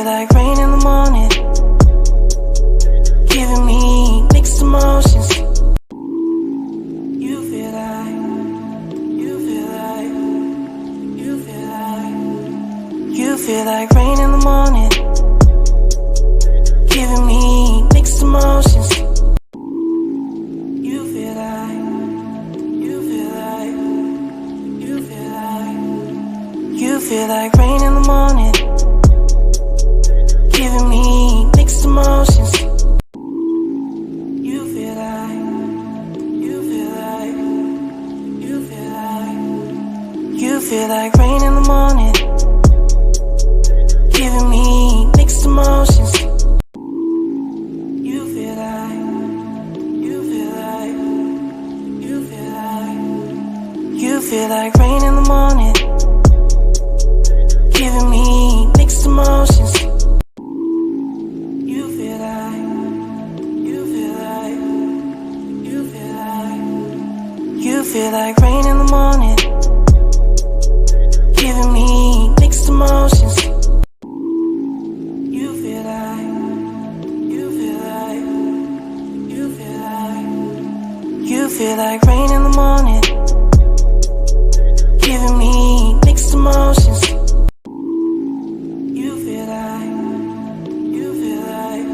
feel like rain in the morning, giving me mixed emotions. You feel like, you feel like, you feel like, you feel like rain in the morning, giving me mixed emotions. You feel like, you feel like, you feel like, you feel like rain in the morning, giving me mixed emotions. You feel like, you feel like, you feel like, you feel like rain in the morning, giving me mixed emotions. You feel like, you feel like, you feel like, you feel like rain in the morning, giving me mixed emotions. You feel like, you feel like, you feel like, you feel like rain in the morning, giving me mixed emotions. You feel like, you feel like, you feel like, you feel like rain in the morning, giving me mixed emotions. You feel like, you feel like,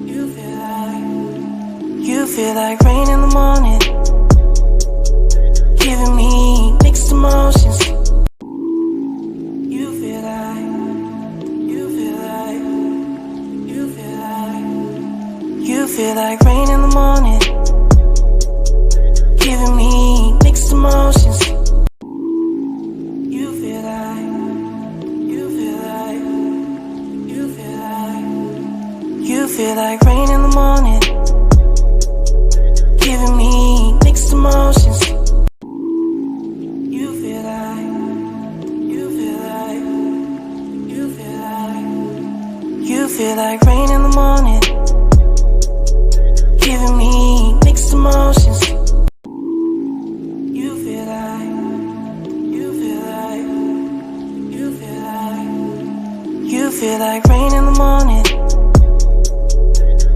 you feel like, you feel like rain in the morning, giving me mixed emotions. You feel like, you feel like, you feel like, you feel like rain in the morning, giving me mixed emotions. You feel like, you feel like, you feel like, you feel like rain in the morning, giving me mixed emotions. You feel like, you feel like, you feel like, you feel like rain in the morning, giving me mixed emotions. You feel like, you feel like, you feel like, you feel like rain in the morning,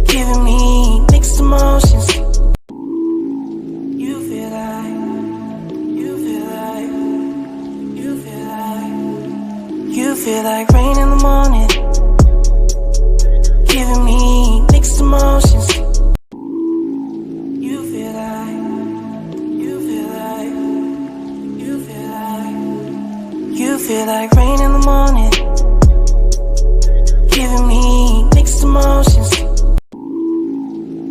giving me mixed emotions. You feel like, you feel like, you feel like, you feel like rain in the morning, giving me mixed emotions. You feel like, you feel like, you feel like, you feel like rain in the morning, giving me mixed emotions.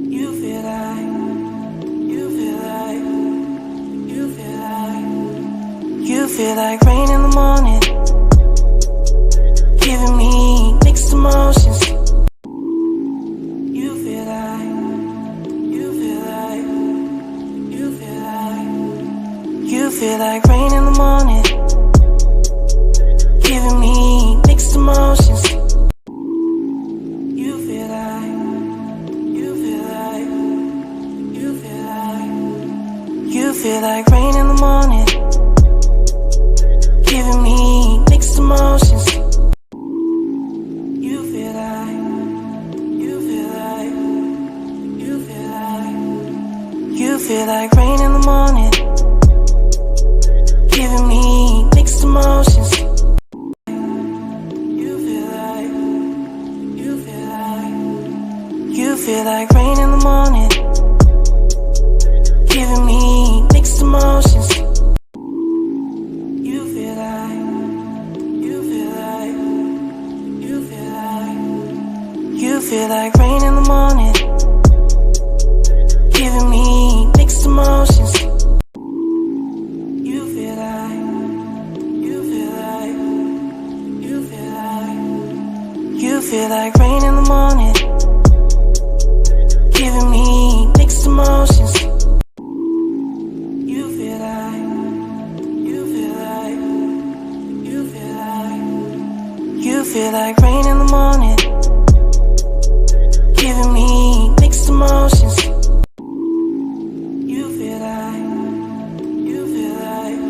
You feel like, you feel like, you feel like, you feel like rain in the morning, giving me mixed emotions. You feel like, you feel like, you feel like, you feel like rain in the morning, giving me mixed emotions. You feel like, you feel like, you feel like, you feel like rain in the morning, giving me mixed emotions. You feel like, you feel like, you feel like, you feel like rain in the morning, giving me mixed emotions. You feel like, you feel like, you feel like rain in the morning, giving me mixed emotions. You feel like, you feel like, you feel like, you feel like rain in the morning, giving me mixed emotions. You feel like, you feel like, you feel like, you feel like rain in the morning, giving me mixed emotions. You feel like, you feel like, you feel like, you feel like rain in the morning, giving me mixed emotions. You feel like, you feel like,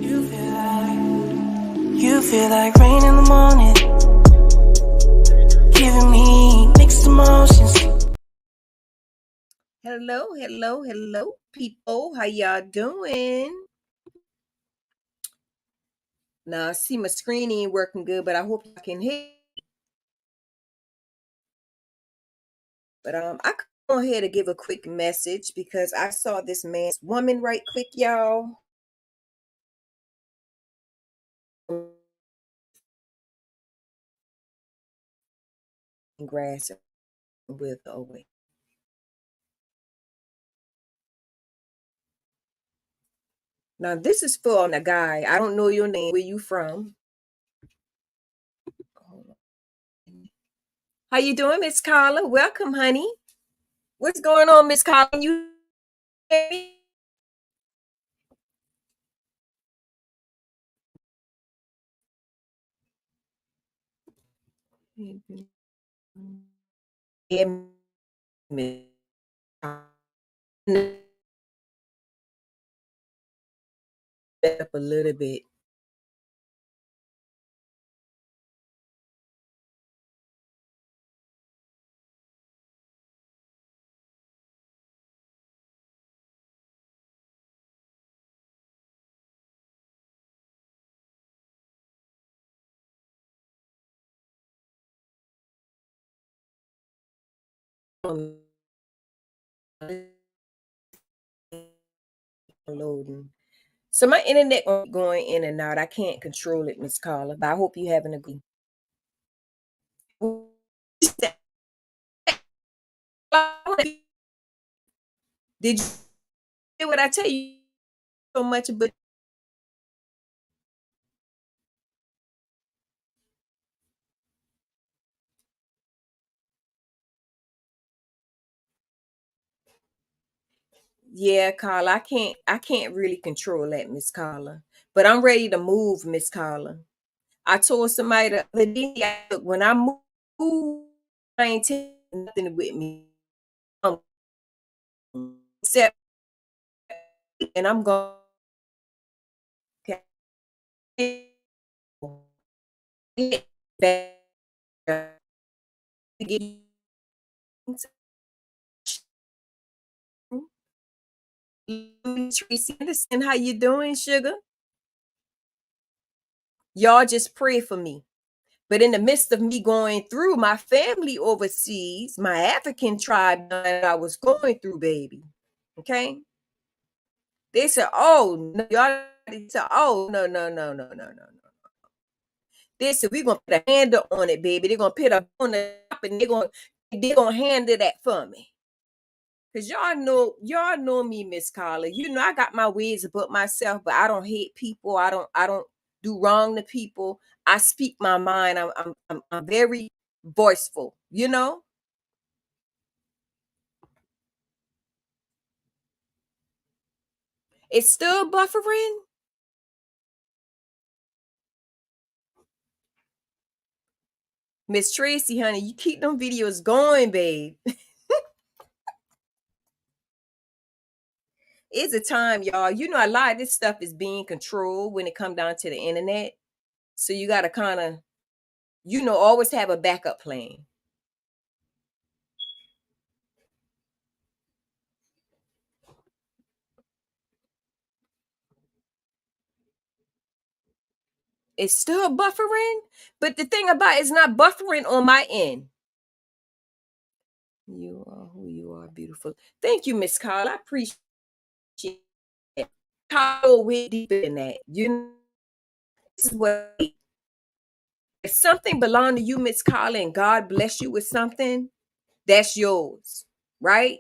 you feel like, you feel like rain in the morning, driving me mixed emotions. Hello, people. How y'all doing? Now, I see my screen ain't working good, but I hope y'all can hear. But I can go ahead and give a quick message because I saw this man's woman right quick, y'all. Grass with away. Now, this is for a guy. I don't know your name. Where you from? How you doing, Miss Carla? Welcome, honey. What's going on, Miss Carla? You hear me? Hear me? Up a little bit. Loading. So my internet going in and out. I can't control it, Miss Carla. But I hope you having a good. Did you hear what I tell you so much? But yeah, Carla, I can't really control that, Miss Carla. But I'm ready to move, Miss Carla. I told somebody the other day, look, when I move, I ain't taking nothing with me. Except, and I'm going to get back. Tracy Anderson, how you doing, sugar? Y'all just pray for me. But in the midst of me going through my family overseas, my African tribe that I was going through, baby. Okay. They said, oh, no, y'all said, oh, no. They said, we're gonna put a handle on it, baby. They're gonna put a on the top and they're gonna handle that for me. Cause y'all know me, Miss Carla. You know I got my ways about myself, but I don't hate people. I don't do wrong to people. I speak my mind. I'm very voiceful. It's still buffering. Miss Tracy, honey, you keep them videos going, babe. It's a time, y'all. You know, a lot of this stuff is being controlled when it come down to the internet. So you gotta kind of, always have a backup plan. It's still buffering, but the thing about it's not buffering on my end. You are who you are, beautiful. Thank you, Miss Carl. I appreciate it. How way deeper than that. This is what if something belonged to you, Miss Carla, and God bless you with something, that's yours, right?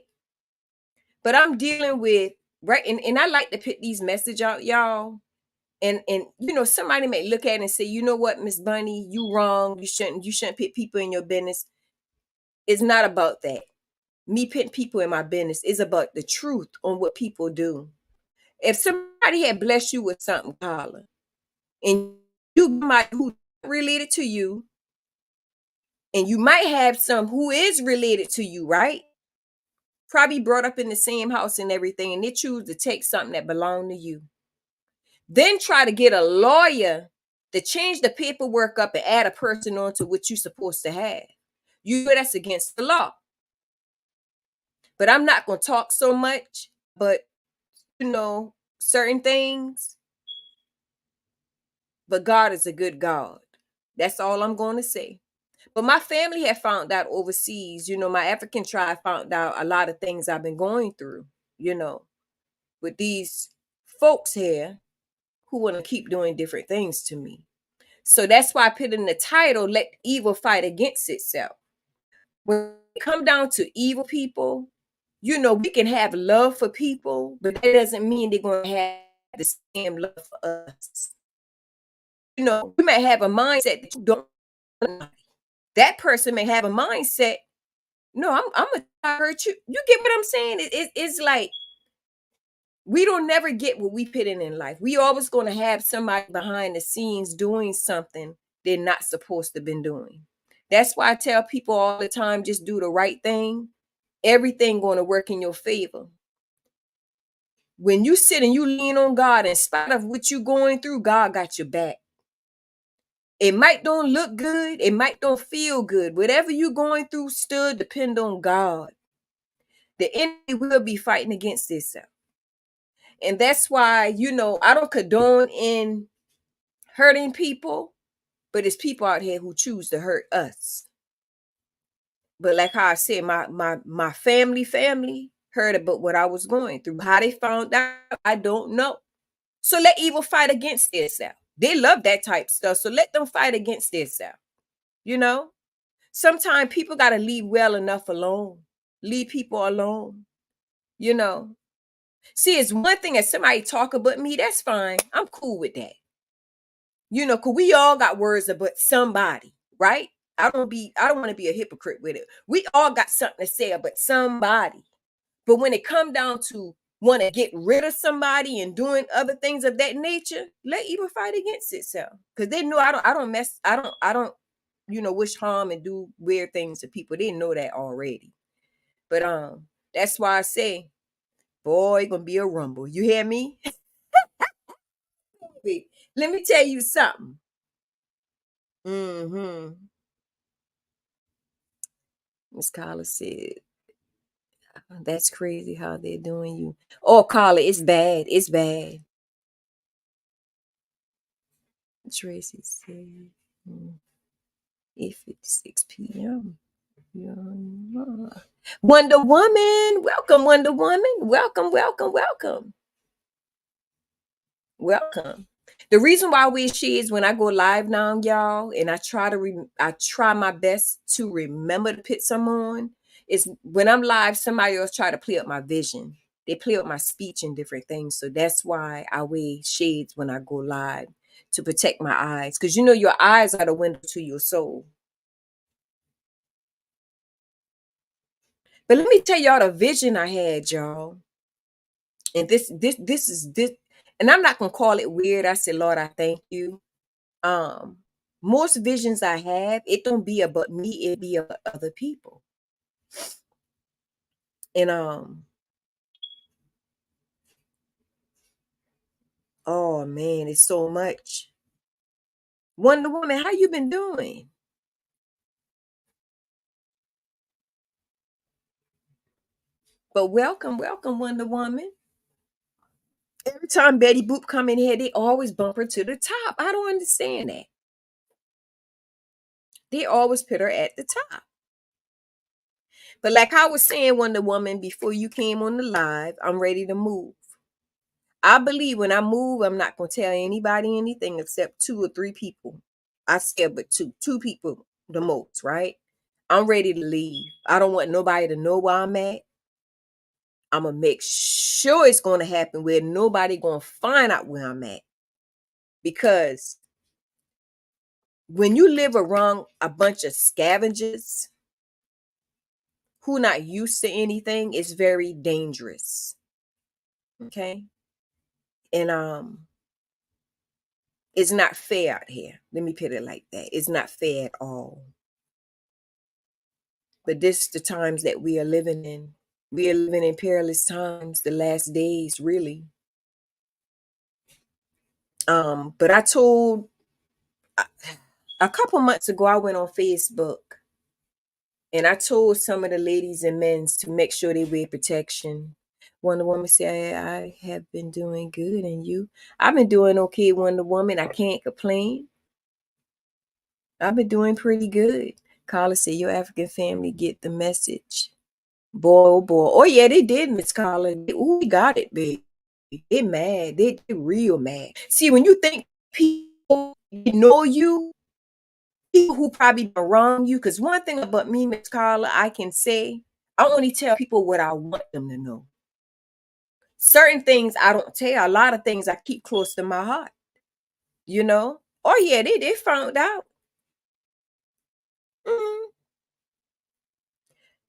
But I'm dealing with right, and I like to put these message out, y'all. And somebody may look at it and say, you know what, Miss Bunny, you wrong. You shouldn't put people in your business. It's not about that. Me putting people in my business is about the truth on what people do. If somebody had blessed you with something, Carla, and you might who related to you, and you might have some who is related to you, right? Probably brought up in the same house and everything, and they choose to take something that belonged to you. Then try to get a lawyer to change the paperwork up and add a person onto what you're supposed to have. You know that's against the law. But I'm not going to talk so much, but certain things, but God is a good God. That's all I'm going to say. But my family had found out overseas, my African tribe found out a lot of things I've been going through, you know, with these folks here who want to keep doing different things to me. So that's why I put in the title, Let Evil Fight Against Itself. When it come down to evil people, we can have love for people, but that doesn't mean they're going to have the same love for us. We may have a mindset that you don't. That person may have a mindset. No, I'm gonna hurt you. You get what I'm saying? It's like we don't never get what we put in life. We always gonna have somebody behind the scenes doing something they're not supposed to been doing. That's why I tell people all the time, just do the right thing. Everything gonna work in your favor. When you sit and you lean on God, in spite of what you're going through, God got your back. It might don't look good. It might don't feel good. Whatever you're going through, still depend on God. The enemy will be fighting against itself. And that's why, I don't condone in hurting people, but it's people out here who choose to hurt us. But like how I said, my family heard about what I was going through. How they found out, I don't know. So let evil fight against itself. They love that type stuff. So let them fight against itself. Sometimes people got to leave well enough alone. Leave people alone. See, it's one thing if somebody talk about me, that's fine. I'm cool with that. Cause we all got words about somebody, right? I don't want to be a hypocrite with it. We all got something to say about somebody. But when it come down to want to get rid of somebody and doing other things of that nature, let evil fight against itself. Because they know I don't wish harm and do weird things to people. They know that already. But that's why I say, boy, it's gonna be a rumble. You hear me? Let me tell you something. Miss Carla said, that's crazy how they're doing you. Oh, Carla, it's bad. It's bad. Tracy said, if it's 6 p.m. Wonder Woman. Welcome, Wonder Woman. Welcome, welcome, welcome. Welcome. The reason why we share is when I go live now, y'all, and I try my best to remember to put some on. Is when I'm live, somebody else try to play up my vision. They play up my speech and different things. So that's why I wear shades when I go live to protect my eyes. Because your eyes are the window to your soul. But let me tell y'all the vision I had, y'all. And this, and I'm not gonna call it weird. I said, Lord, I thank you. Most visions I have, it don't be about me, it be about other people. And oh man, it's so much. Wonder Woman, how you been doing? But welcome, welcome, Wonder Woman. Every time Betty Boop come in here, they always bump her to the top. I don't understand that. They always put her at the top. But like I was saying, Wonder Woman, before you came on the live, I'm ready to move. I believe when I move, I'm not going to tell anybody anything except 2 or 3 people. I said, but two people the most, right? I'm ready to leave. I don't want nobody to know where I'm at. I'm going to make sure it's going to happen where nobody going to find out where I'm at. Because when you live around a bunch of scavengers who not used to anything, it's very dangerous. Okay? And it's not fair out here. Let me put it like that. It's not fair at all. But this is the times that we are living in. We are living in perilous times, the last days, really. But I told a couple months ago, I went on Facebook And I told some of the ladies and men to make sure they wear protection. Wonder Woman said, I have been doing good, and you? I've been doing okay, Wonder Woman. I can't complain. I've been doing pretty good. Carla said, your African family get the message. Boy, oh boy. Oh, yeah, they did, Miss Carla. Ooh, we got it, baby. They mad. They real mad. See, when you think people know you, people who probably done wrong you, because one thing about me, Miss Carla, I can say, I only tell people what I want them to know. Certain things I don't tell. A lot of things I keep close to my heart, you know? Oh, yeah, they found out. Mhm.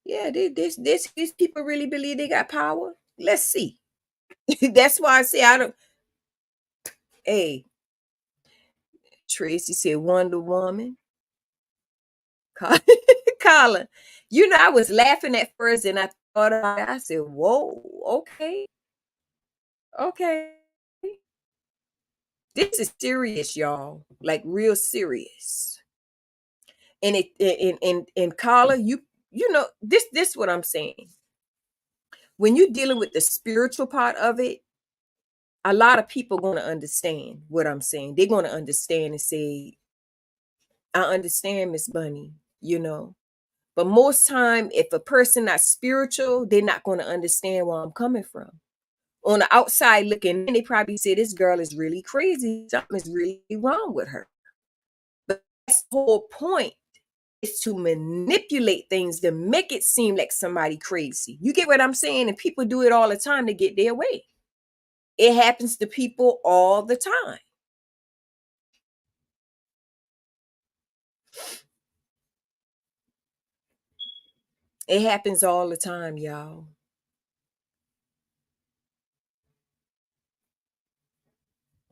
Yeah, these people really believe they got power. Let's see. That's why I say I don't. Hey, Tracy said Wonder Woman. Ca- Colin, you know, I was laughing at first and I thought about it. I said, whoa, okay, okay. This is serious, y'all. Like real serious. And it in Carla, you know, this what I'm saying. When you're dealing with the spiritual part of it, a lot of people gonna understand what I'm saying. They're gonna understand and say, I understand, Miss Bunny, you know. But most time, if a person not spiritual, they're not going to understand where I'm coming from. On the outside looking in, they probably say this girl is really crazy. Something is really wrong with her. But that's the whole point is to manipulate things to make it seem like somebody crazy. You get what I'm saying? And people do it all the time to get their way. It happens to people all the time. It happens all the time, y'all.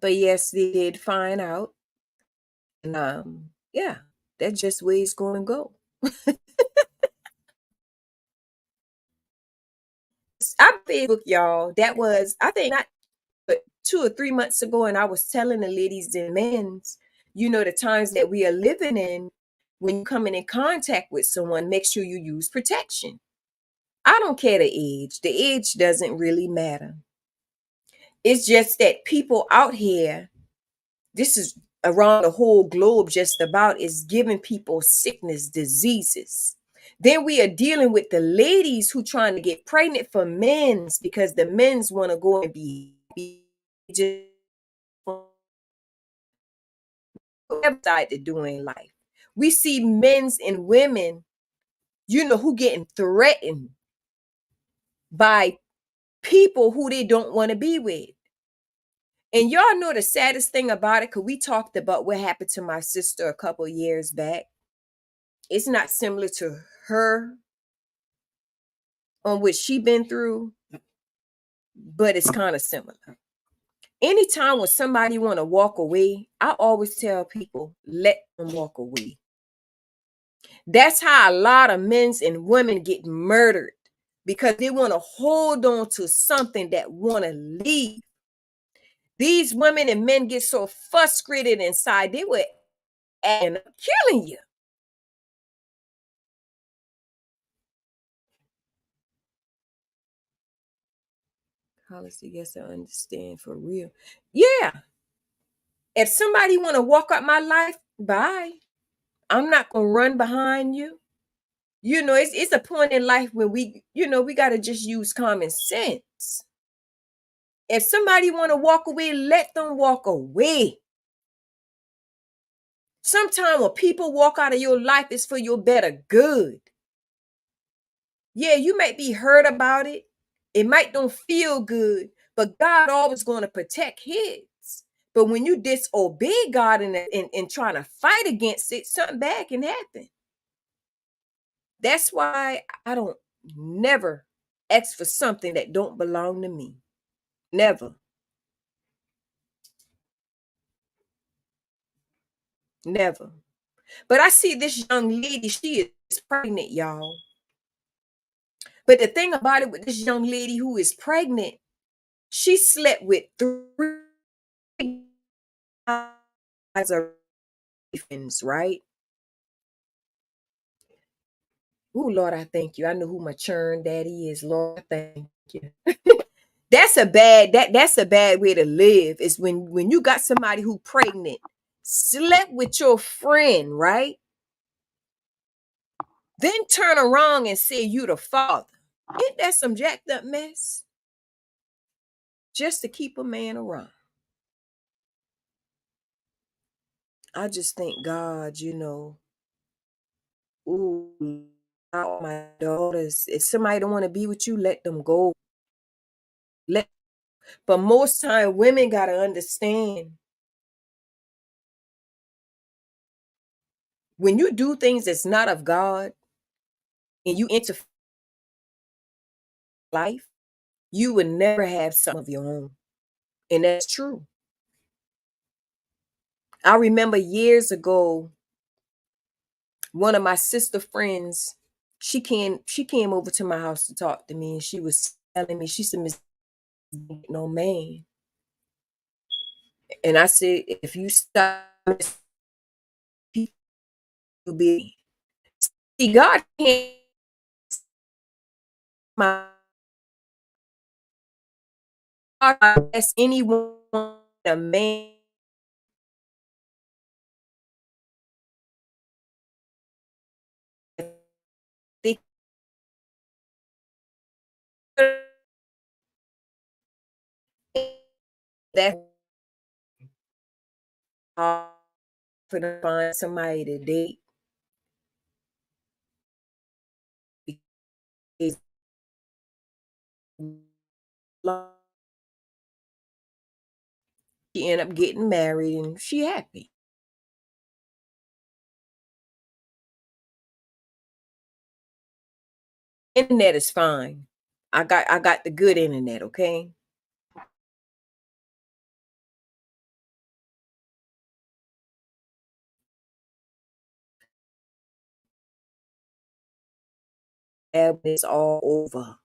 But yes, they did find out. And yeah, that's just where it's going to go. I Facebook, y'all. That was, I think, not but 2 or 3 months ago, and I was telling the ladies and men's, you know, the times that we are living in. When you coming in contact with someone, make sure you use protection. I don't care the age. The age doesn't really matter. It's just that people out here, this is around the whole globe, just about is giving people sickness, diseases. Then we are dealing with the ladies who trying to get pregnant for men's because the men's want to go and be just website to do in life. We see men's and women, you know, who getting threatened by people who they don't want to be with. And y'all know the saddest thing about it, because we talked about what happened to my sister a couple years back. It's not similar to her on what she been through, but it's kind of similar. Anytime when somebody want to walk away, I always tell people, let them walk away. That's how a lot of men and women get murdered because they want to hold on to something that want to leave. These women and men get so frustrated inside, they were and killing you. Policy, yes, I understand for real. Yeah. If somebody want to walk up my life, bye. I'm not gonna run behind you. You know, it's a point in life when we, you know, we gotta just use common sense. If somebody want to walk away, let them walk away. Sometimes when people walk out of your life, it's for your better good. Yeah, you might be hurt about it. It might don't feel good, but God always going to protect his. But when you disobey God and trying to fight against it, something bad can happen. That's why I don't never ask for something that don't belong to me. Never. Never. But I see this young lady, she is pregnant, y'all. But the thing about it with this young lady who is pregnant, she slept with three guys, right? Oh, Lord, I thank you. I know who my churn daddy is. Lord, I thank you. That's a bad way to live. Is when you got somebody who pregnant, slept with your friend, right? Then turn around and say you the father. Ain't that some jacked up mess? Just to keep a man around. I just thank God, ooh, out my daughters. If somebody don't want to be with you, let them go. Let But most time women gotta understand when you do things that's not of God and you enter life, you would never have some of your own. And that's true. I remember years ago, one of my sister friends, she came over to my house to talk to me, and she was telling me, she said, "Miss, no man." And I said, if you stop, you'll be. See, God can't my God ask anyone a man think that's hard for to find somebody to date because she ended up getting married and she happy. Internet is fine. I got the good internet, okay? And it's all over.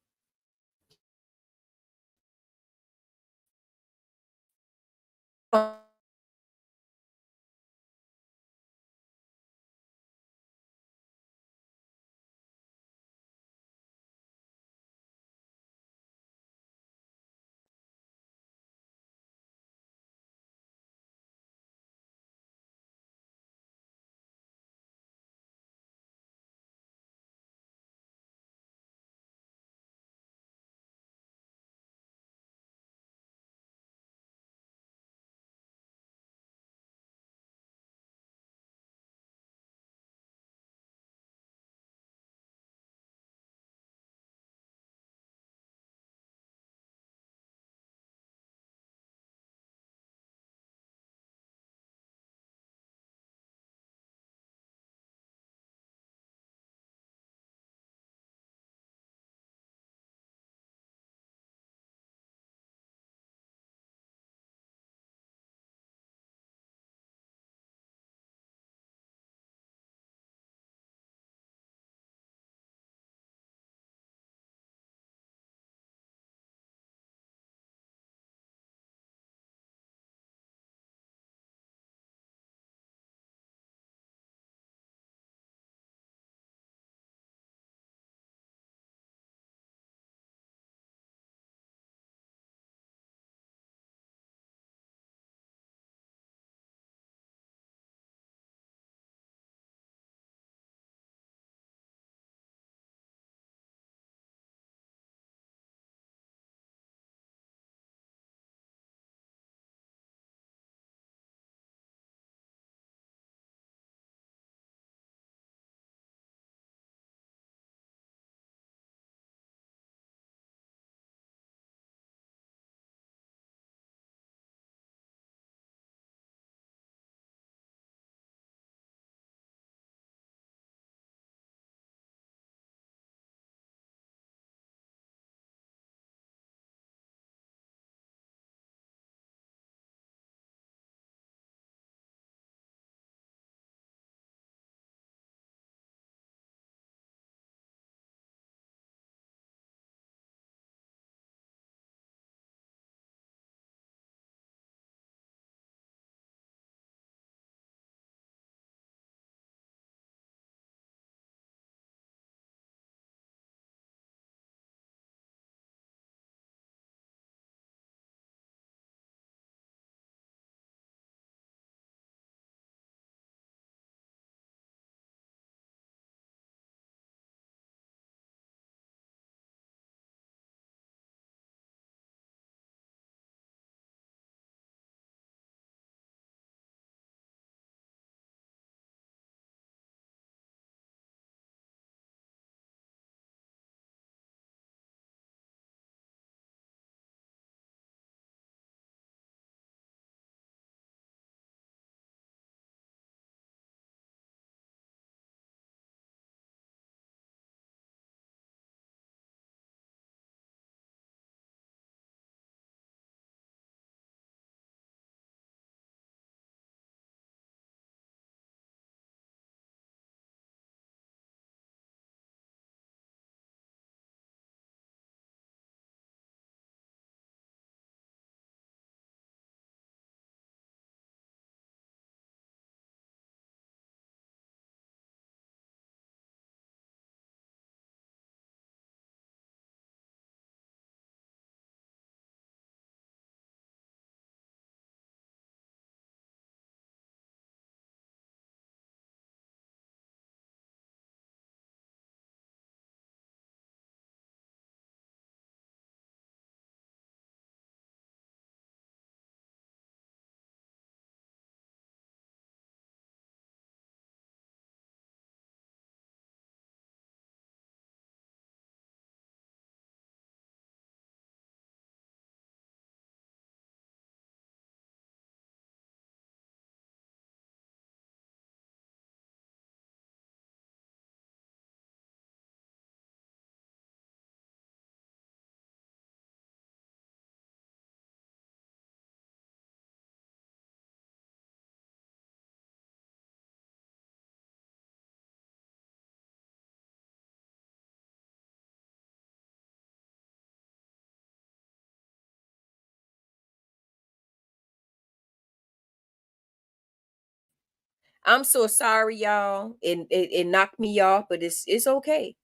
I'm so sorry, y'all. It knocked me off, but it's okay.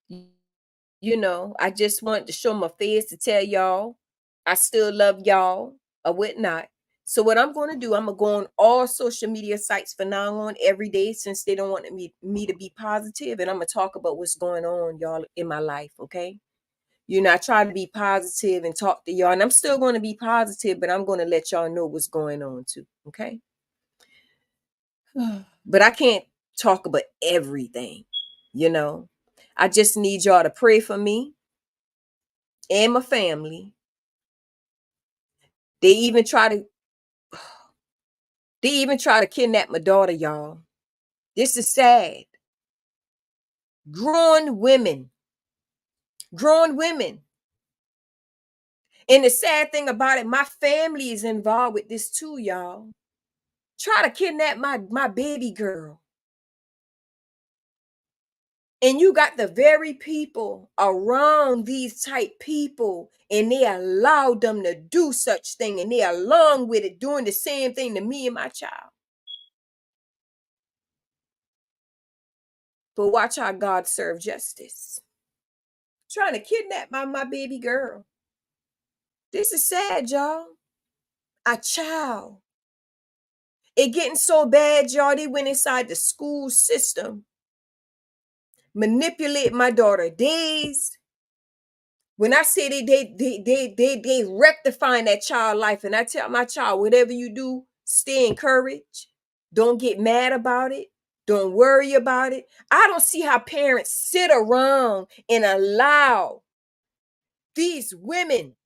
You know, I just wanted to show my face to tell y'all I still love y'all or whatnot. So what I'm going to do, I'm gonna go on all social media sites from now on every day since they don't want me to be positive, and I'm gonna talk about what's going on, y'all, in my life. Okay, you know, I try to be positive and talk to y'all, and I'm still going to be positive, but I'm going to let y'all know what's going on too. Okay, but I can't talk about everything. You know, I just need y'all to pray for me and my family. They even try to kidnap my daughter, y'all. This is sad. Grown women. Grown women. And the sad thing about it, my family is involved with this too, y'all. Try to kidnap my baby girl. And you got the very people around these type people, and they allowed them to do such thing, and they along with it doing the same thing to me and my child. But watch how God serve justice. Trying to kidnap my baby girl. This is sad, y'all. A child. It getting so bad, y'all. They went inside the school system, manipulate my daughter days. When I say they rectifying that child life, and I tell my child, whatever you do, stay encouraged. Don't get mad about it. Don't worry about it. I don't see how parents sit around and allow these women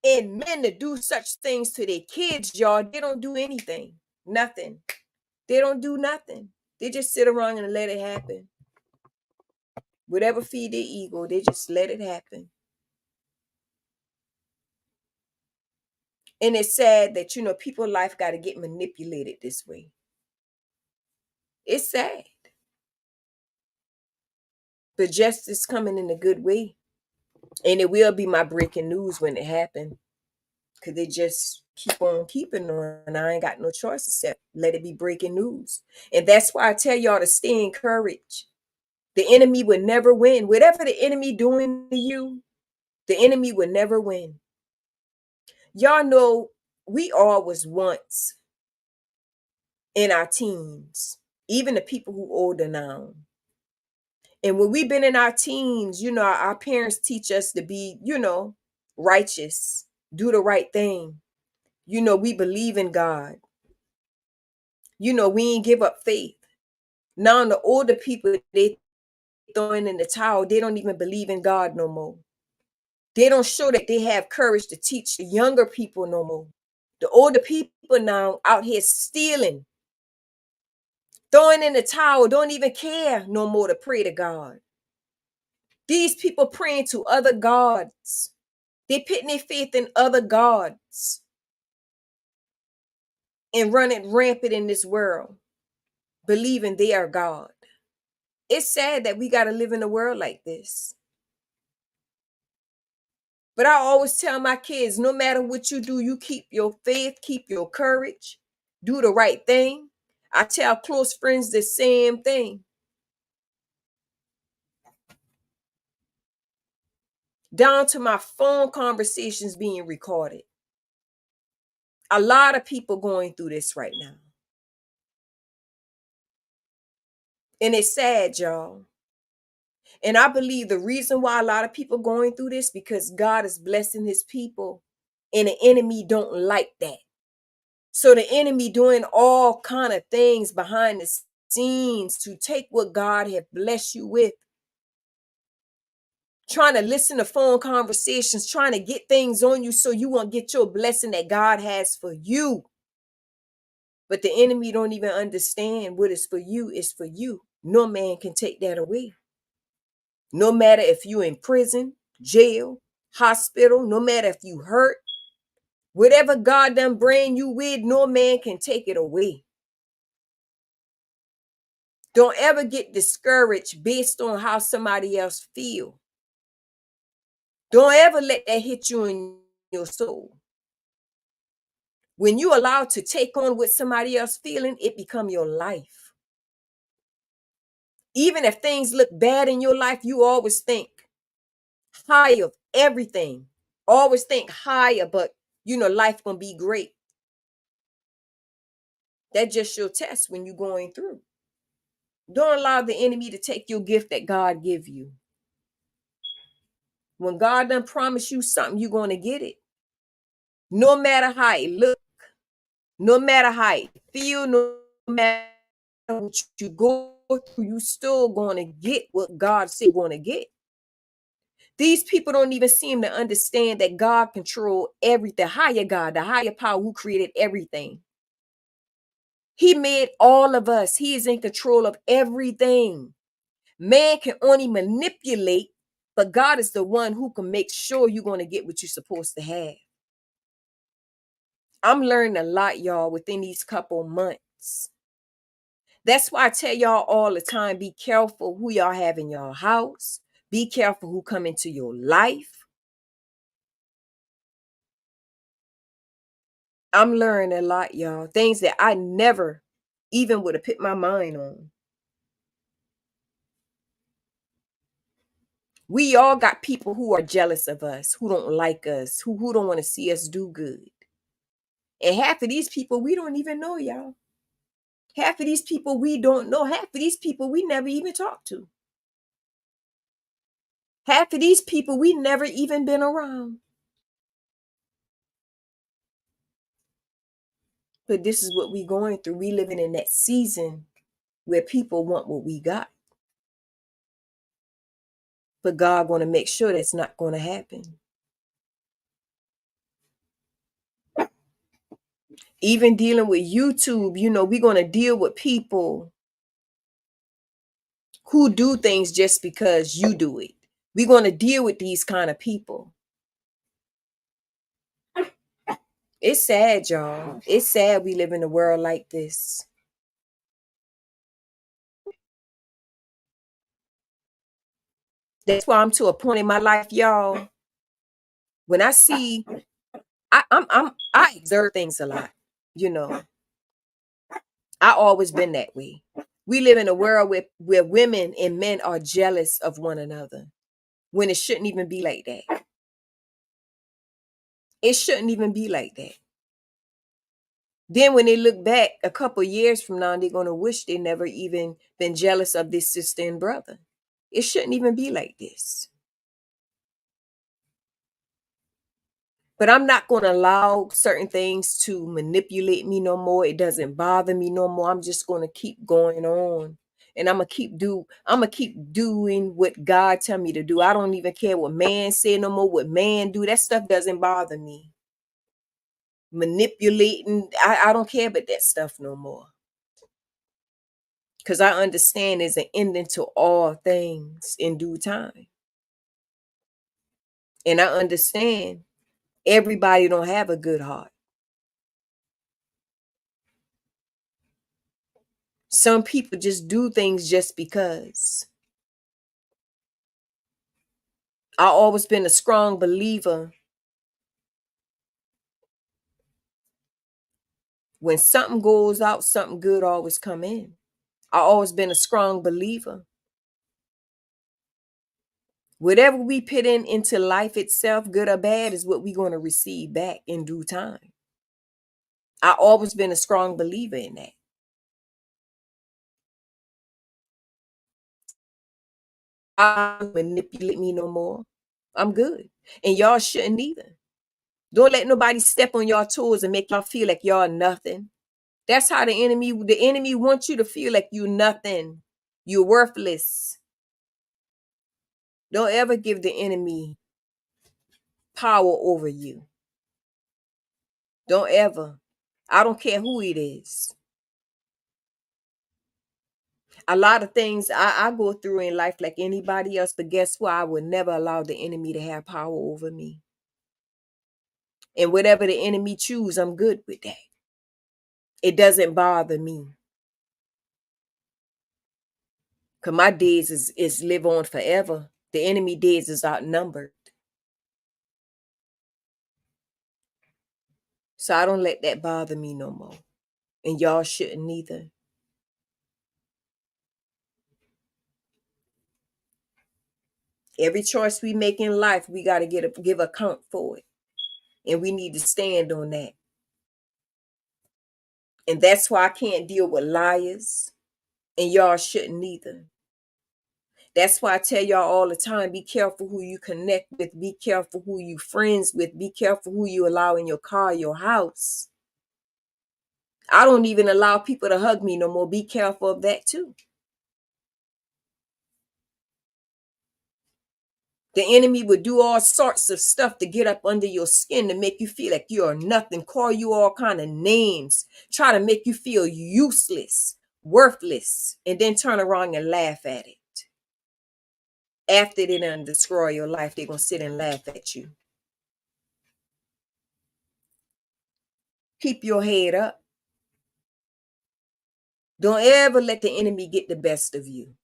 and men to do such things to their kids, y'all. They don't do anything. Nothing. They don't do nothing. They just sit around and let it happen. Whatever feed their ego, they just let it happen. And it's sad that, you know, people's life got to get manipulated this way. It's sad. But justice coming in a good way. And it will be my breaking news when it happens. Because they just keep on keeping on. And I ain't got no choice except let it be breaking news. And that's why I tell y'all to stay encouraged. The enemy would never win. Whatever the enemy doing to you, the enemy would never win. Y'all know we all was once in our teens, even the people who older now. And when we've been in our teens, you know, our parents teach us to be, you know, righteous, do the right thing. You know, we believe in God. You know, we ain't give up faith. Now the older people, they throwing in the towel. They don't even believe in God no more. They don't show that they have courage to teach the younger people no more. The older people now out here stealing, throwing in the towel, don't even care no more to pray to God. These people praying to other gods. They putting their faith in other gods and running rampant in this world, believing they are God. It's sad that we got to live in a world like this. But I always tell my kids, no matter what you do, you keep your faith, keep your courage, do the right thing. I tell close friends the same thing. Down to my phone conversations being recorded. A lot of people going through this right now. And it's sad, y'all. And I believe the reason why a lot of people going through this because God is blessing his people and the enemy don't like that. So the enemy doing all kind of things behind the scenes to take what God have blessed you with. Trying to listen to phone conversations, trying to get things on you so you won't get your blessing that God has for you. But the enemy don't even understand what is for you is for you. No man can take that away. No matter if you in prison, jail, hospital, no matter if you hurt, whatever God done bring you with, no man can take it away. Don't ever get discouraged based on how somebody else feel. Don't ever let that hit you in your soul. When you allow to take on what somebody else feeling, it become your life. Even if things look bad in your life, you always think high of everything. Always think higher, but life gonna be great. That's just your test when you're going through. Don't allow the enemy to take your gift that God give you. When God done promise you something, you're gonna get it. No matter how it look, no matter how it feel, no matter what you go through, you still gonna get what God said you're gonna get. These people don't even seem to understand that God control everything. Higher God, the higher power who created everything. He made all of us. He is in control of everything. Man can only manipulate, but God is the one who can make sure you're going to get what you're supposed to have. I'm learning a lot, y'all, within these couple months. That's why I tell y'all all the time, be careful who y'all have in your house. Be careful who come into your life. I'm learning a lot, y'all. Things that I never even would have put my mind on. We all got people who are jealous of us, who don't like us, who don't want to see us do good. And half of these people we don't even know, y'all. Half of these people we don't know. Half of these people we never even talked to. Half of these people we never even been around. But this is what we going through. We living in that season where people want what we got. But God going to make sure that's not going to happen. Even dealing with YouTube, we're going to deal with people who do things just because you do it. We're going to deal with these kind of people. It's sad, y'all. It's sad we live in a world like this. That's why I'm to a point in my life, y'all. When I see, I observe things a lot. I always been that way. We live in a world where women and men are jealous of one another when it shouldn't even be like that. It shouldn't even be like that. Then when they look back a couple years from now, they're going to wish they never even been jealous of this sister and brother. It shouldn't even be like this. But I'm not going to allow certain things to manipulate me no more. It doesn't bother me no more. I'm just going to keep going on. And I'm gonna keep doing what God tell me to do. I don't even care what man say no more, what man do. That stuff doesn't bother me. Manipulating, I don't care about that stuff no more. Because I understand there's an ending to all things in due time. And I understand everybody don't have a good heart. Some people just do things just because. I always been a strong believer. When something goes out, something good always come in. I always been a strong believer. Whatever we put into life itself, good or bad, is what we're going to receive back in due time. I always been a strong believer in that. I manipulate me no more. I'm good. And y'all shouldn't either. Don't let nobody step on your toes and make y'all feel like y'all nothing. That's how the enemy wants you to feel like you nothing. You're worthless. Don't ever give the enemy power over you. Don't ever. I don't care who it is. A lot of things I go through in life like anybody else, but guess what? I would never allow the enemy to have power over me. And whatever the enemy choose, I'm good with that. It doesn't bother me. Because my days is live on forever. The enemy days is outnumbered. So I don't let that bother me no more. And y'all shouldn't either. Every choice we make in life, we got to give account for it. And we need to stand on that. And that's why I can't deal with liars. And y'all shouldn't either. That's why I tell y'all all the time, be careful who you connect with. Be careful who you friends with. Be careful who you allow in your car, your house. I don't even allow people to hug me no more. Be careful of that too. The enemy would do all sorts of stuff to get up under your skin to make you feel like you are nothing, call you all kind of names, try to make you feel useless, worthless, and then turn around and laugh at it. After they done destroy your life, they're going to sit and laugh at you. Keep your head up. Don't ever let the enemy get the best of you.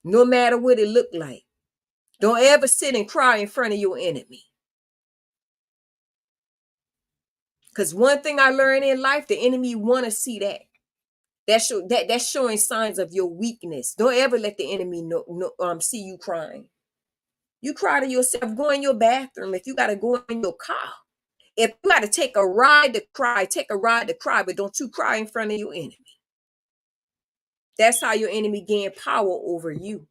No matter what it look like. Don't ever sit and cry in front of your enemy. Because one thing I learned in life, the enemy want to see that. That's showing signs of your weakness. Don't ever let the enemy see you crying. You cry to yourself, go in your bathroom. If you got to go in your car. If you got to take a ride to cry, take a ride to cry, but don't you cry in front of your enemy. That's how your enemy gain power over you.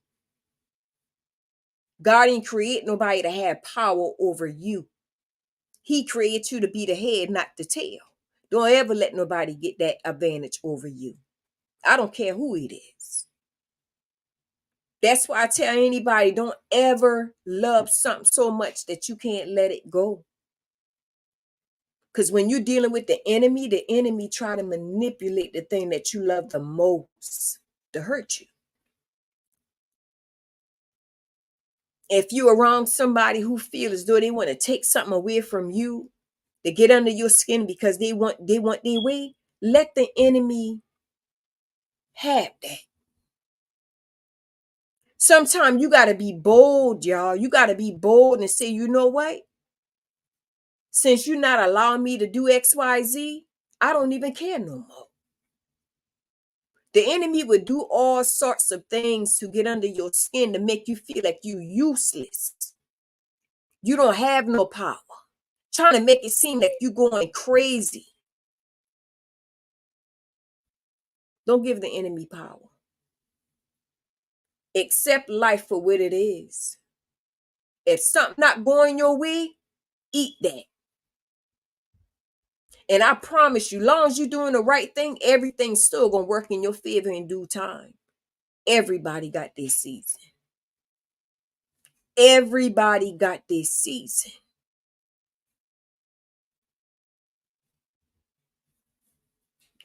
God didn't create nobody to have power over you. He created you to be the head, not the tail. Don't ever let nobody get that advantage over you. I don't care who it is. That's why I tell anybody, don't ever love something so much that you can't let it go. Because when you're dealing with the enemy try to manipulate the thing that you love the most to hurt you. If you're around somebody who feels as though they want to take something away from you, to get under your skin because they want their way, let the enemy have that. Sometimes you got to be bold, y'all. You got to be bold and say, you know what? Since you're not allowing me to do XYZ, I don't even care no more. The enemy would do all sorts of things to get under your skin to make you feel like you're useless. You don't have no power. Trying to make it seem like you're going crazy. Don't give the enemy power. Accept life for what it is. If something not going your way, eat that. And I promise you, long as you're doing the right thing, everything's still going to work in your favor in due time. Everybody got this season. Everybody got this season.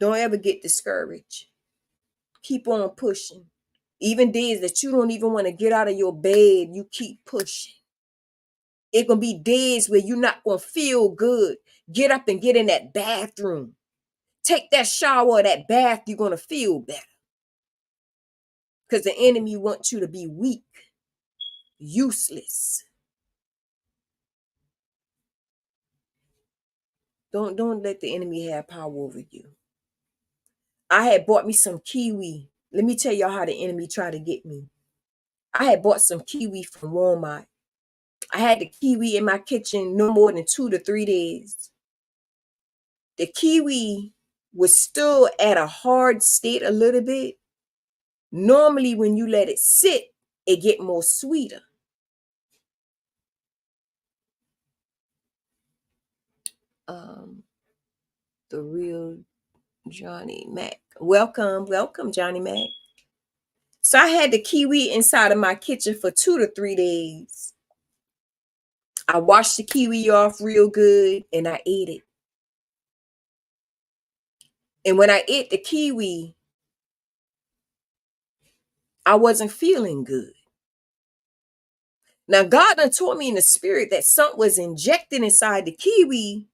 Don't ever get discouraged. Keep on pushing. Even days that you don't even want to get out of your bed, you keep pushing. It's going to be days where you're not going to feel good. Get up and get in that bathroom. Take that shower or that bath, you're going to feel better. Because the enemy wants you to be weak, useless. Don't let the enemy have power over you. I had bought me some kiwi. Let me tell y'all how the enemy tried to get me. I had bought some kiwi from Walmart. I had the kiwi in my kitchen no more than 2 to 3 days. The kiwi was still at a hard state a little bit. Normally, when you let it sit, it get more sweeter. The real Johnny Mac. Welcome, Johnny Mac. So I had the kiwi inside of my kitchen for 2 to 3 days. I washed the kiwi off real good and I ate it. And when I ate the kiwi, I wasn't feeling good. Now, God done told me in the spirit that something was injected inside the kiwi.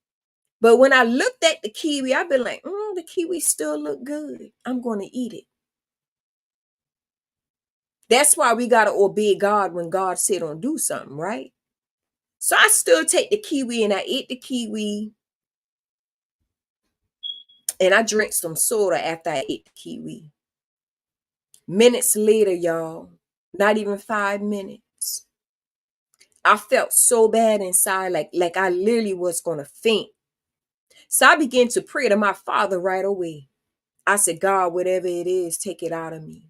But when I looked at the kiwi, I've been like, the kiwi still look good. I'm going to eat it. That's why we got to obey God when God said don't do something, right? So I still take the kiwi and I ate the kiwi. And I drank some soda after I ate the kiwi. Minutes later, y'all, not even 5 minutes, I felt so bad inside, like I literally was gonna faint. So I began to pray to my Father right away. I said, God, whatever it is, take it out of me.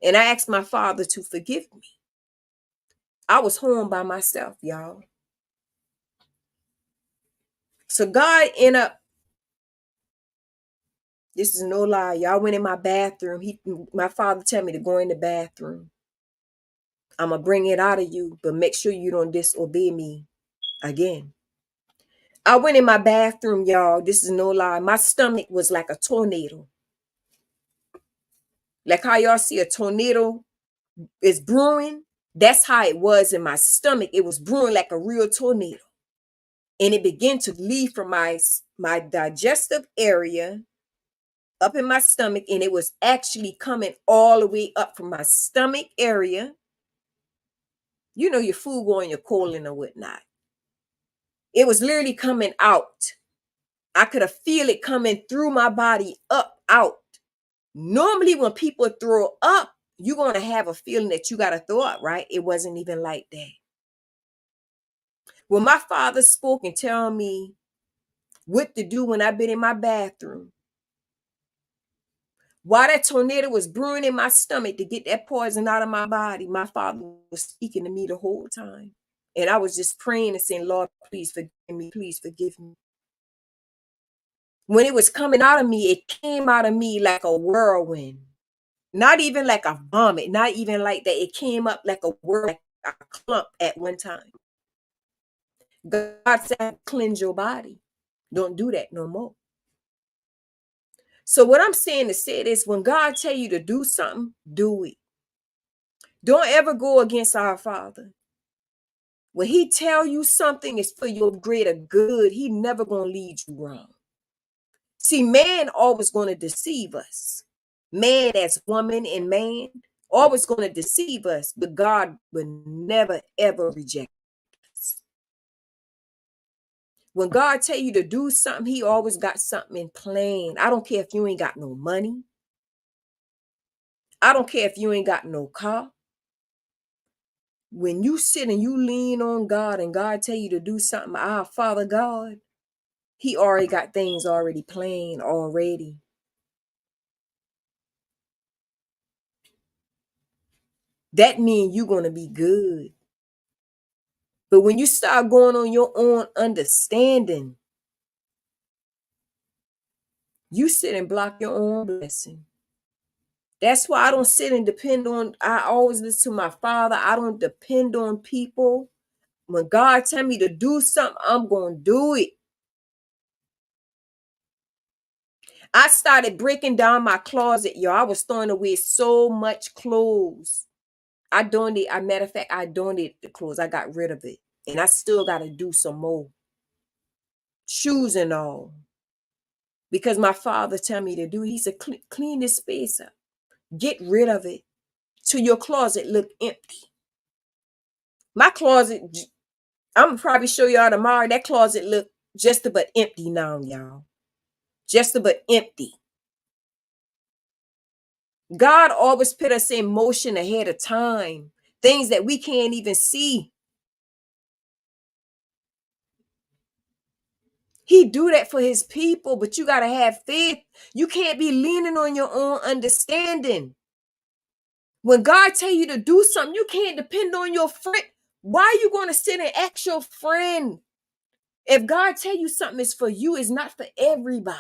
And I asked my Father to forgive me. I was home by myself, y'all. So God ended up, this is no lie, y'all, went in my bathroom. My Father told me to go in the bathroom. I'm going to bring it out of you, but make sure you don't disobey me again. I went in my bathroom, y'all. This is no lie. My stomach was like a tornado. Like how y'all see a tornado is brewing. That's how it was in my stomach. It was brewing like a real tornado. And it began to leave from my digestive area up in my stomach. And it was actually coming all the way up from my stomach area. You know, your food going, your colon or whatnot. It was literally coming out. I could have feel it coming through my body, up, out. Normally, when people throw up, you're going to have a feeling that you got to throw up, right? It wasn't even like that. When my Father spoke and tell me what to do when I've been in my bathroom, while that tornado was brewing in my stomach to get that poison out of my body, my Father was speaking to me the whole time. And I was just praying and saying, Lord, please forgive me. Please forgive me. When it was coming out of me, it came out of me like a whirlwind. Not even like a vomit, not even like that. It came up like a whirl, like a clump at one time. God said, cleanse your body. Don't do that no more. So what I'm saying to say this, when God tell you to do something, do it. Don't ever go against our Father. When he tell you something is for your greater good, he never going to lead you wrong. See, man always going to deceive us. Man as woman and man always going to deceive us, but God will never, ever reject us. When God tell you to do something, he always got something in plan. I don't care if you ain't got no money. I don't care if you ain't got no car. When you sit and you lean on God and God tell you to do something, our Father God, he already got things already planned already. That means you're going to be good. But when you start going on your own understanding, you sit and block your own blessing. That's why I don't sit and depend on, I always listen to my Father. I don't depend on people. When God tell me to do something, I'm going to do it. I started breaking down my closet, y'all. I was throwing away so much clothes. Matter of fact, I donated the clothes. I got rid of it. And I still got to do some more. Shoes and all. Because my Father tell me to do it. He said, clean this space up. Get rid of it. Till your closet look empty. My closet, I'm going to probably show y'all tomorrow. That closet look just about empty now, y'all. Just about empty. God always put us in motion ahead of time. Things that we can't even see. He do that for his people, but you got to have faith. You can't be leaning on your own understanding. When God tell you to do something, you can't depend on your friend. Why are you going to sit and ask your friend? If God tell you something is for you, it's not for everybody.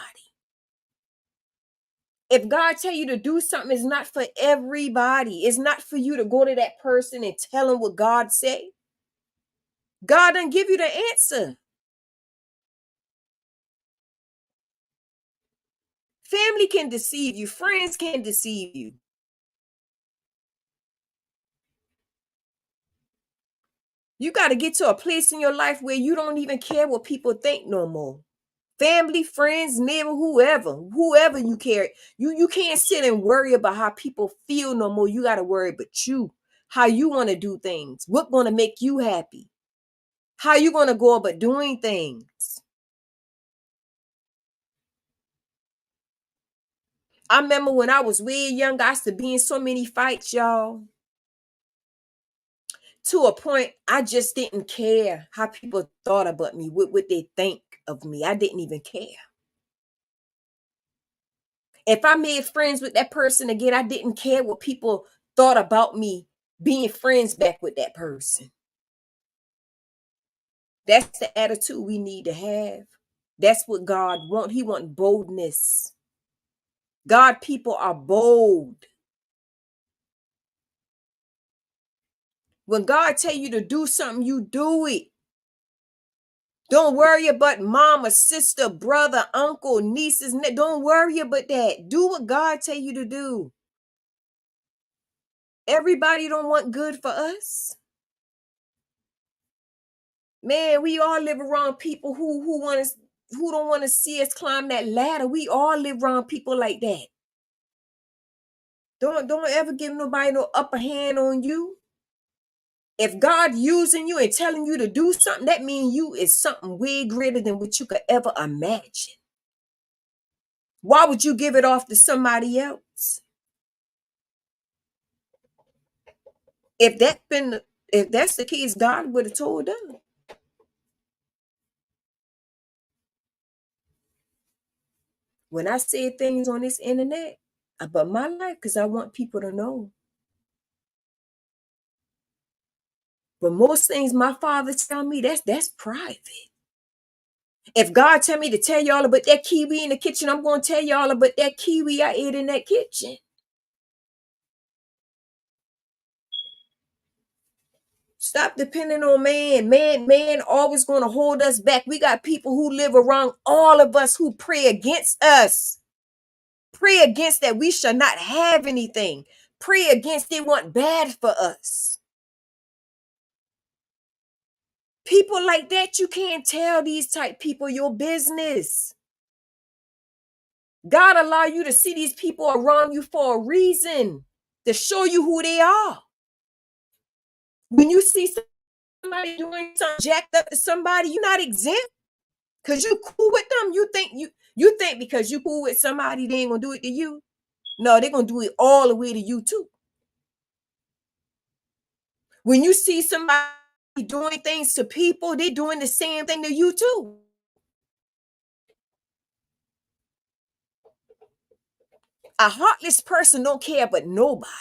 If God tell you to do something, it's not for everybody. It's not for you to go to that person and tell them what God say. God didn't give you the answer. Family can deceive you. Friends can deceive you. You got to get to a place in your life where you don't even care what people think no more. Family, friends, neighbor, whoever you care. You can't sit and worry about how people feel no more. You got to worry about you, how you want to do things, what's going to make you happy, how you going to go about doing things. I remember when I was way young, I used to be in so many fights, y'all. To a point, I just didn't care how people thought about me, what would they think of me. I didn't even care. If I made friends with that person again, I didn't care what people thought about me being friends back with that person. That's the attitude we need to have. That's what God wants. He wants boldness. God people are bold. When God tell you to do something, you do it. Don't worry about mama, sister, brother, uncle, nieces. Don't worry about that. Do what God tell you to do. Everybody don't want good for us. Man, we all live around people who don't want to see us climb that ladder. We all live around people like that. Don't ever give nobody no upper hand on you. If God using you and telling you to do something, that means you is something way greater than what you could ever imagine. Why would you give it off to somebody else? If if that's the case, God would have told them. When I say things on this internet about my life, because I want people to know. But most things my father tell me, that's private. If God tell me to tell y'all about that kiwi in the kitchen, I'm going to tell y'all about that kiwi I ate in that kitchen. Stop depending on man. Man always going to hold us back. We got people who live around all of us who pray against us. Pray against that we shall not have anything. Pray against they want bad for us. People like that, you can't tell these type people your business. God allow you to see these people around you for a reason, to show you who they are. When you see somebody doing something jacked up to somebody, you're not exempt because you cool with them. You think because you cool with somebody, they ain't gonna do it to you. No, they're gonna do it all the way to you too. When you see somebody doing things to people, they're doing the same thing to you too. A heartless person don't care about nobody.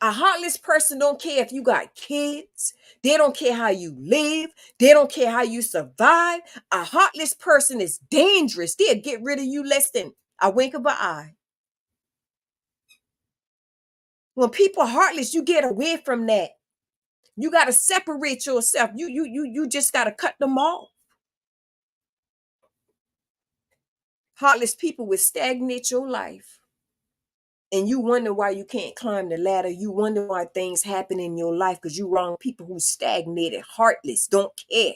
A heartless person don't care if you got kids. They don't care how you live. They don't care how you survive. A heartless person is dangerous. They'll get rid of you less than a wink of an eye. When people are heartless, you get away from that. You got to separate yourself. You just got to cut them off. Heartless people will stagnate your life. And you wonder why you can't climb the ladder. You wonder why things happen in your life because you wrong people who stagnated, heartless, don't care.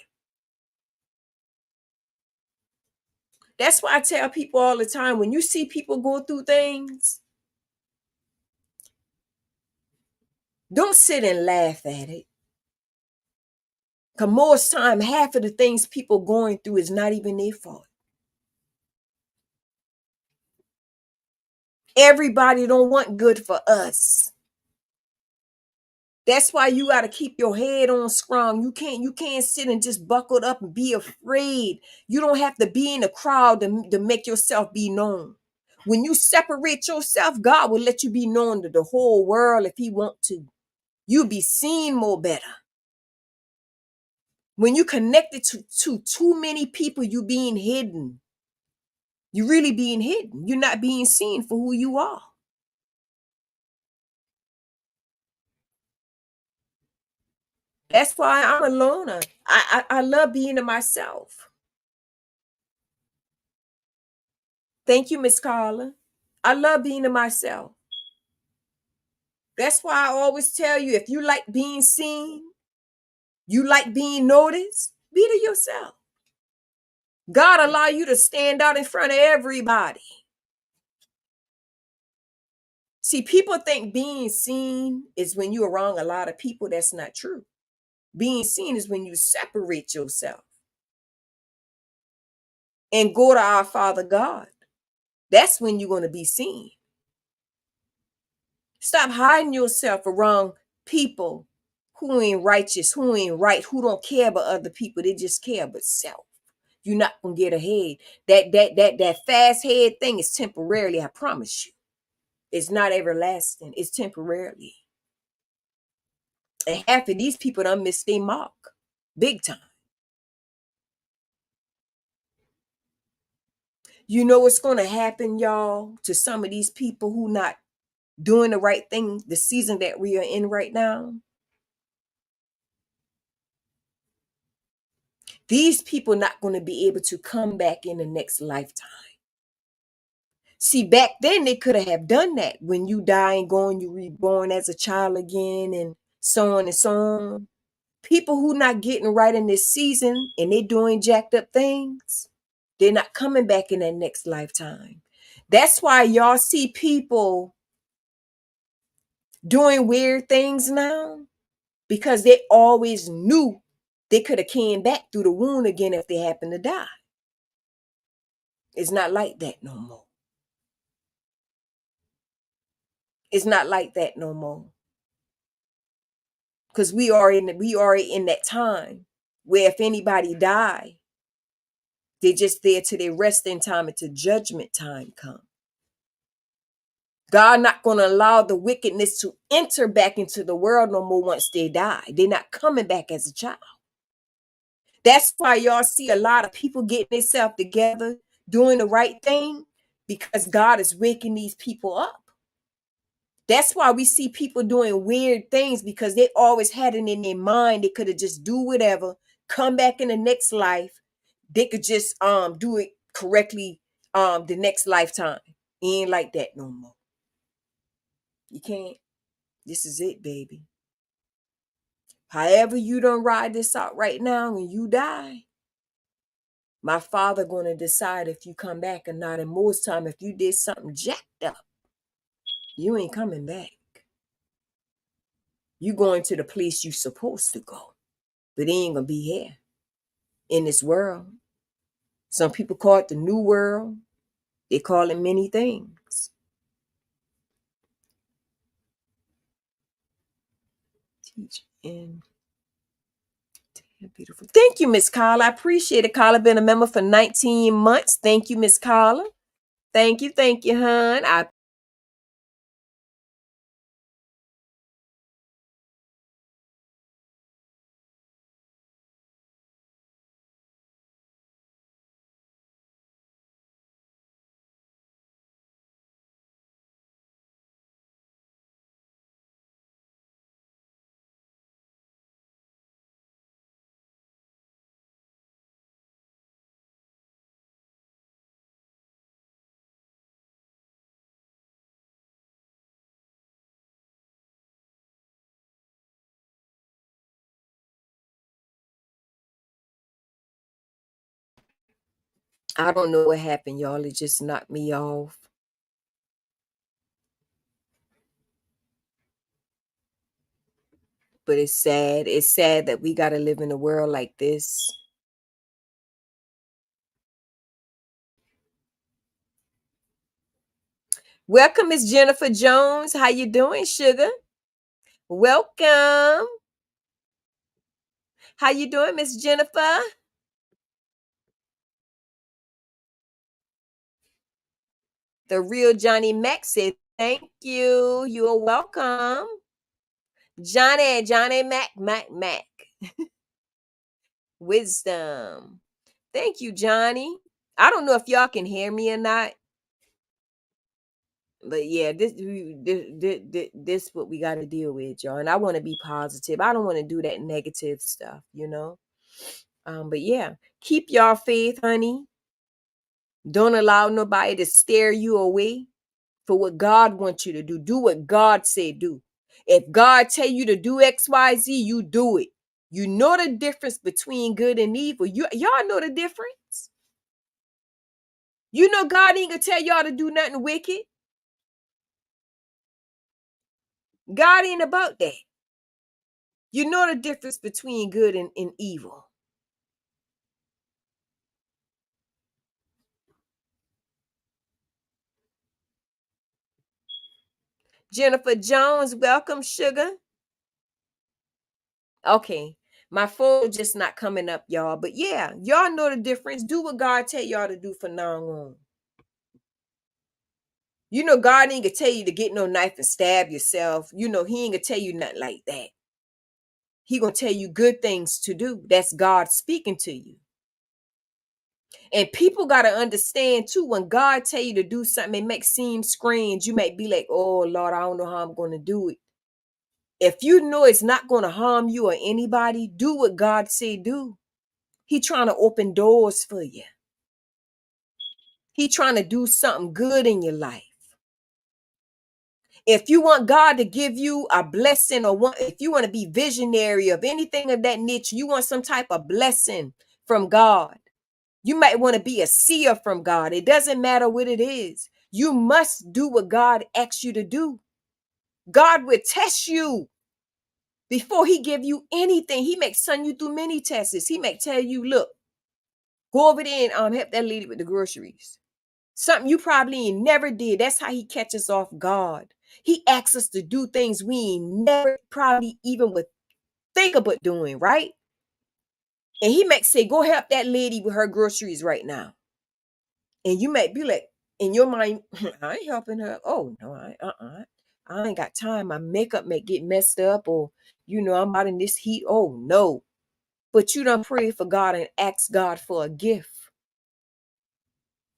That's why I tell people all the time, when you see people go through things, don't sit and laugh at it. Because most time, half of the things people going through is not even their fault. Everybody don't want good for us. That's why you got to keep your head on strong. You can't sit and just buckled up and be afraid. You don't have to be in a crowd to make yourself be known. When you separate yourself, God will let you be known to the whole world if he want to. You'll be seen more better. When you connected to too many people, you being hidden. You really being hidden. You're not being seen for who you are. That's why I'm a loner. I love being to myself. Thank you, Miss Carla. I love being to myself. That's why I always tell you, if you like being seen, you like being noticed, be to yourself. God allow you to stand out in front of everybody. See, people think being seen is when you're around a lot of people. That's not true. Being seen is when you separate yourself. and go to our Father God. That's when you're going to be seen. Stop hiding yourself around people who ain't righteous, who ain't right, who don't care about other people. They just care about self. You're not gonna get ahead. That fast head thing is temporarily, I promise you. It's not everlasting, it's temporarily. And half of these people done missed their mark. Big time. You know what's gonna happen, y'all, to some of these people who not doing the right thing the season that we are in right now? These people not going to be able to come back in the next lifetime. See, back then they could have done that. When you die and go and you reborn as a child again and so on and so on. People who not getting right in this season and they doing jacked up things, they're not coming back in that next lifetime. That's why y'all see people doing weird things now, because they always knew they could have came back through the wound again if they happen to die. It's not like that no more. It's not like that no more. Because we are in that time where if anybody die, they just there till they rest in time until judgment time come. God not going to allow the wickedness to enter back into the world no more once they die. They're not coming back as a child. That's why y'all see a lot of people getting themselves together, doing the right thing, because God is waking these people up. That's why we see people doing weird things, because they always had it in their mind. They could have just do whatever, come back in the next life. They could just do it correctly the next lifetime. It ain't like that no more. You can't. This is it, baby. However you don't ride this out right now when you die, my Father going to decide if you come back or not. And most time, if you did something jacked up, you ain't coming back. You going to the place you supposed to go, but it ain't gonna be here in this world. Some people call it the new world. They call it many things. Teach and beautiful. Thank you, Miss Carla. I appreciate it. Carla been a member for 19 months. Thank you, Miss Carla. Thank you, hon. I don't know what happened, y'all. It just knocked me off. But it's sad. It's sad that we got to live in a world like this. Welcome, Miss Jennifer Jones. How you doing, sugar? Welcome. How you doing, Miss Jennifer? The real Johnny Mac said, thank you. You're welcome. Johnny Mac. Wisdom. Thank you, Johnny. I don't know if y'all can hear me or not, but yeah, this what we got to deal with, y'all. And I want to be positive. I don't want to do that negative stuff, you know. But yeah, keep your faith, honey. Don't allow nobody to steer you away for what God wants you to do. Do what God said do. If God tell you to do XYZ, you do it. You know the difference between good and evil. Y'all know the difference. You know God ain't gonna tell y'all to do nothing wicked. God ain't about that. You know the difference between good and evil. Jennifer Jones, welcome, sugar. Okay. My photo just not coming up, y'all. But yeah, y'all know the difference. Do what God tell y'all to do from now on. You know, God ain't gonna tell you to get no knife and stab yourself. You know, he ain't gonna tell you nothing like that. He gonna tell you good things to do. That's God speaking to you. And people got to understand too, when God tell you to do something, it makes seem strange. You might be like, oh Lord, I don't know how I'm going to do it. If you know it's not going to harm you or anybody, do what God say do. He trying to open doors for you. He trying to do something good in your life. If you want God to give you a blessing, if you want to be visionary of anything of that niche, you want some type of blessing from God. You might want to be a seer from God. It doesn't matter what it is. You must do what God asks you to do. God will test you before he give you anything. He may send you through many tests. He may tell you, look, go over there and help that lady with the groceries. Something you probably ain't never did. That's how he catches off guard. He asks us to do things we ain't never probably even would think about doing, right? And he might say, go help that lady with her groceries right now. And you might be like, in your mind, I ain't helping her. Oh no, I ain't got time. My makeup may get messed up, or I'm out in this heat. Oh no. But you done pray for God and ask God for a gift.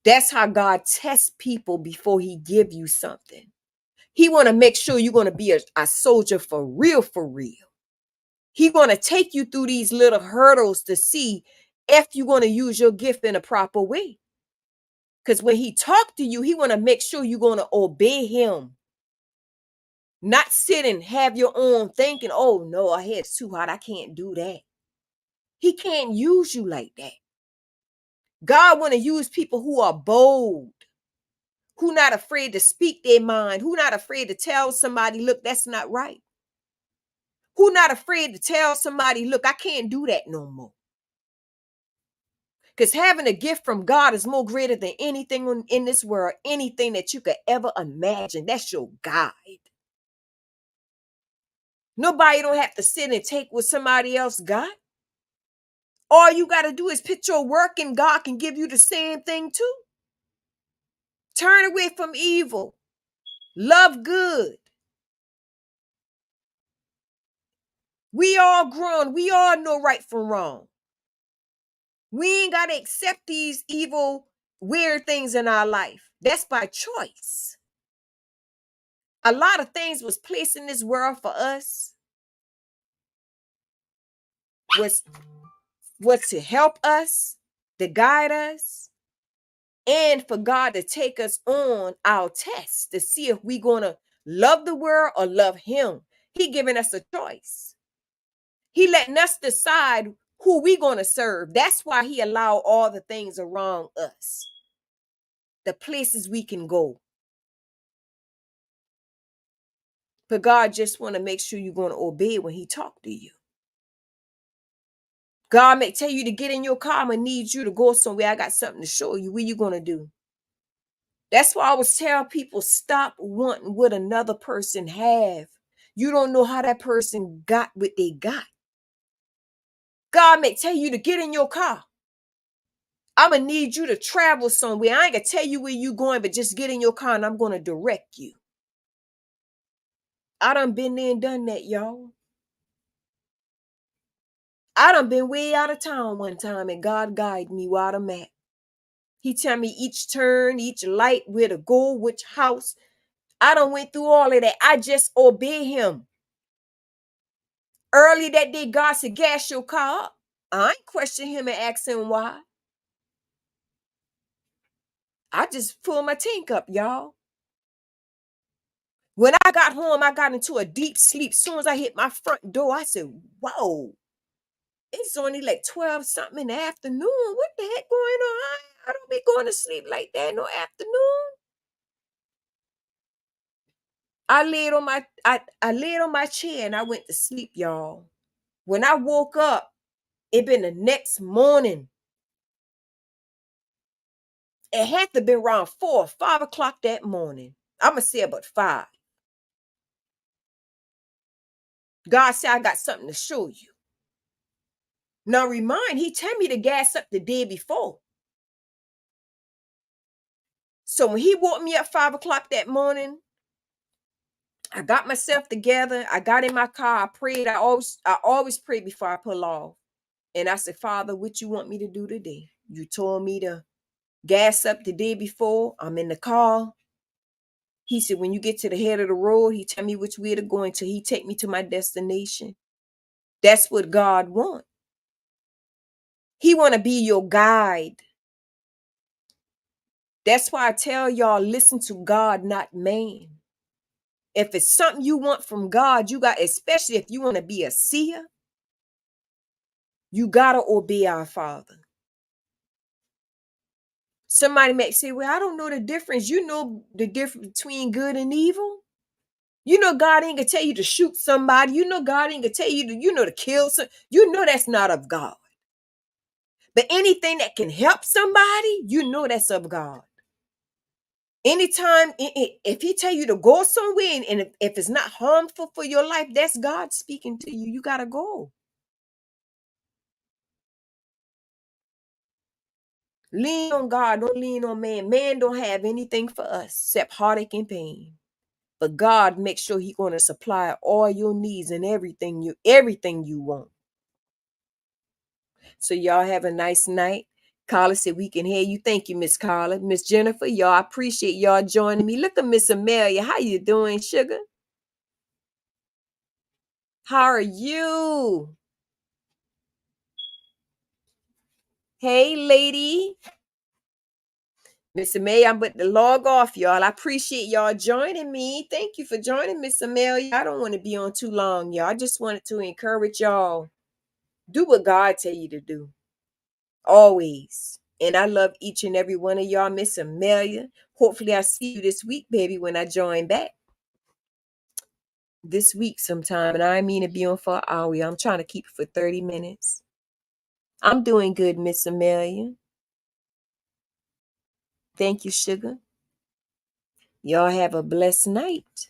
That's how God tests people before he give you something. He want to make sure you're going to be a soldier for real, for real. He going to take you through these little hurdles to see if you're going to use your gift in a proper way. Because when he talk to you, he want to make sure you're going to obey him. Not sit and have your own thinking, oh no, our head's too hot, I can't do that. He can't use you like that. God want to use people who are bold, who not afraid to speak their mind, who not afraid to tell somebody, look, that's not right. Who not afraid to tell somebody, look, I can't do that no more. Because having a gift from God is more greater than anything in this world, anything that you could ever imagine. That's your guide. Nobody don't have to sit and take what somebody else got. All you got to do is put your work and God can give you the same thing too. Turn away from evil. Love good. We all grown. We all know right from wrong. We ain't got to accept these evil, weird things in our life. That's by choice. A lot of things was placed in this world for us was to help us, to guide us, and for God to take us on our test to see if we're going to love the world or love him. He giving us a choice. He letting us decide who we going to serve. That's why he allowed all the things around us, the places we can go. But God just want to make sure you're going to obey when he talk to you. God may tell you to get in your car. I'm going to need you to go somewhere. I got something to show you. What you going to do? That's why I always tell people, stop wanting what another person have. You don't know how that person got what they got. God may tell you to get in your car. I'm going to need you to travel somewhere. I ain't going to tell you where you going, but just get in your car and I'm going to direct you. I done been there and done that, y'all. I done been way out of town one time and God guided me where I'm at. He tell me each turn, each light, where to go, which house. I done went through all of that. I just obey him. Early that day, God said, gas your car up. I ain't question him and ask him why. I just pulled my tank up, y'all. When I got home, I got into a deep sleep. As soon as I hit my front door, I said, whoa, it's only like 12 something in the afternoon. What the heck going on? I don't be going to sleep like that no afternoon. I laid on my chair and I went to sleep, y'all. When I woke up, it been the next morning. It had to be around 4 or 5 o'clock that morning. I'm going to say about 5. God said, I got something to show you. Now remind, he tell me to gas up the day before. So when he woke me up 5 o'clock that morning, I got myself together. I got in my car. I prayed. I always pray before I pull off. And I said, Father, what you want me to do today? You told me to gas up the day before. I'm in the car. He said, when you get to the head of the road, he tell me which way to go until he take me to my destination. That's what God want. He want to be your guide. That's why I tell y'all, listen to God, not man. If it's something you want from God, you got, especially if you want to be a seer, you got to obey our Father. Somebody may say, well, I don't know the difference. You know the difference between good and evil. You know God ain't gonna tell you to shoot somebody. You know God ain't gonna tell you to kill some. You know that's not of God. But anything that can help somebody, you know that's of God. Anytime, if he tell you to go somewhere and if it's not harmful for your life, that's God speaking to you. You gotta go. Lean on God, don't lean on man. Man don't have anything for us except heartache and pain. But God makes sure He's going to supply all your needs and everything you want. So y'all have a nice night. Carla said we can hear you. Thank you, Miss Carla. Miss Jennifer, y'all, I appreciate y'all joining me. Look at Miss Amelia. How you doing, sugar? How are you? Hey, lady. Miss Amelia, I'm about to log off, y'all. I appreciate y'all joining me. Thank you for joining, Miss Amelia. I don't want to be on too long, y'all. I just wanted to encourage y'all. Do what God tell you to do. Always. And I love each and every one of y'all, Miss Amelia. Hopefully I see you this week, baby, when I join back. This week sometime. And I mean to be on for an hour. I'm trying to keep it for 30 minutes. I'm doing good, Miss Amelia. Thank you, sugar. Y'all have a blessed night.